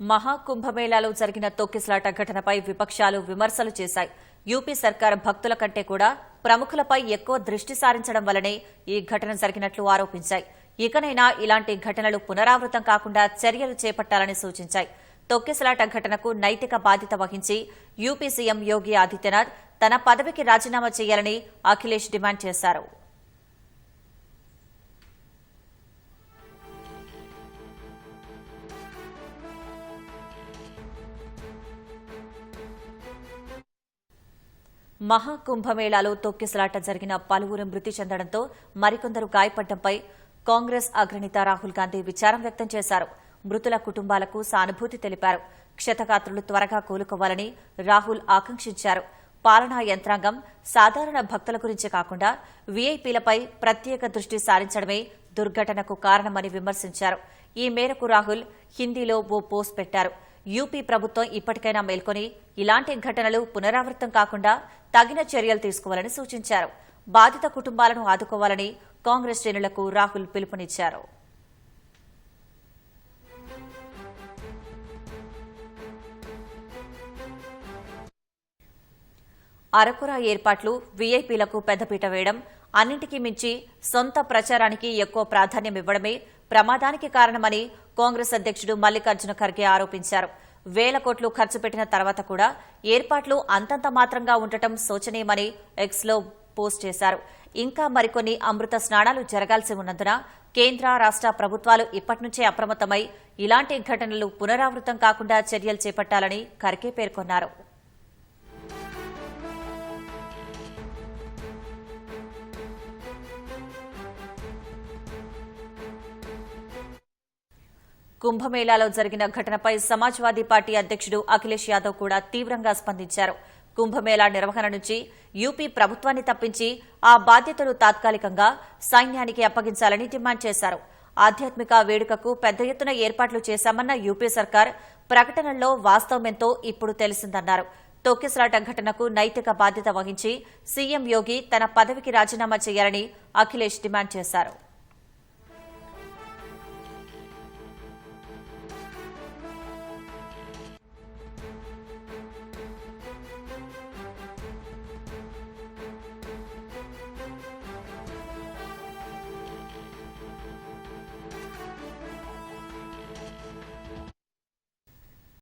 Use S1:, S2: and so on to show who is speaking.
S1: మహాకుంభమేళాలో జరిగిన తొక్కిసలాట ఘటనపై విపక్షాలు విమర్శలు చేశాయి. యూపీ సర్కార్ భక్తుల కంటే కూడా ప్రముఖులపై ఎక్కువ దృష్టి సారించడం వల్లనే ఈ ఘటన జరిగినట్లు ఆరోపించాయి. ఇకనైనా ఇలాంటి ఘటనలు పునరావృతం కాకుండా చర్యలు చేపట్టాలని సూచించాయి. తొక్కిసలాట ఘటనకు నైతిక బాధ్యత వహించి యూపీ సీఎం యోగి ఆదిత్యనాథ్ తన పదవికి రాజీనామా చేయాలని అఖిలేష్ డిమాండ్ చేశారు. మహాకుంభమేళాలో తొక్కిసలాట జరిగిన పలువురు మృతి చెందడంతో మరికొందరు గాయపడ్డంపై కాంగ్రెస్ అగ్రనేత రాహుల్ గాంధీ విచారం వ్యక్తం చేశారు. మృతుల కుటుంబాలకు సానుభూతి తెలిపారు. క్షతగాత్రులు త్వరగా కోలుకోవాలని రాహుల్ ఆకాంక్షించారు. పాలనా యంత్రాంగం సాధారణ భక్తుల గురించి కాకుండా వీఐపీలపై ప్రత్యేక దృష్టి సారించడమే దుర్ఘటనకు కారణమని విమర్శించారు. ఈ మేరకు రాహుల్ హిందీలో ఓ పోస్ట్ పెట్టారు. యూపీ ప్రభుత్వం ఇప్పటికైనా మేల్కొని ఇలాంటి ఘటనలు పునరావృతం కాకుండా తగిన చర్యలు తీసుకోవాలని సూచించారు. బాధిత కుటుంబాలను ఆదుకోవాలని కాంగ్రెస్ శ్రేణులకు రాహుల్ పిలుపునిచ్చారు. అరకుర ఏర్పాట్లు, వీఐపీలకు పెద్దపీట వేయడం, అన్నింటికీ మించి సొంత ప్రచారానికి ఎక్కువ ప్రాధాన్యం ఇవ్వడమే ప్రమాదానికి కారణమని కాంగ్రెస్ అధ్యక్షుడు మల్లికార్జున ఖర్గే ఆరోపించారు. వేల కోట్లు ఖర్చు పెట్టిన తర్వాత కూడా ఏర్పాట్లు అంతంత మాత్రంగా ఉండటం శోచనీయమని ఎక్స్లో పోస్ట్ చేశారు. ఇంకా మరికొన్ని అమృత స్నానాలు జరగాల్సి ఉన్నందున కేంద్ర, రాష్ట్ర ప్రభుత్వాలు ఇప్పటి నుంచే అప్రమత్తమై ఇలాంటి ఘటనలు పునరావృతం కాకుండా చర్యలు చేపట్టాలని ఖర్గే పేర్కొన్నారు. కుంభమేళాలో జరిగిన ఘటనపై సమాజ్వాదీ పార్టీ అధ్యక్షుడు అఖిలేష్ యాదవ్ కూడా తీవ్రంగా స్పందించారు. కుంభమేళా నిర్వహణ నుంచి యూపీ ప్రభుత్వాన్ని తప్పించి ఆ బాధ్యతలు తాత్కాలికంగా సైన్యానికి అప్పగించాలని డిమాండ్ చేశారు. ఆధ్యాత్మిక వేడుకకు పెద్ద ఎత్తున ఏర్పాట్లు చేశామన్న యూపీ సర్కార్ ప్రకటనల్లో వాస్తవమెంతో ఇప్పుడు తెలిసిందన్నారు. తొక్కిసలాట ఘటనకు నైతిక బాధ్యత వహించి సీఎం యోగి తన పదవికి రాజీనామా చేయాలని అఖిలేష్ డిమాండ్ చేశారు.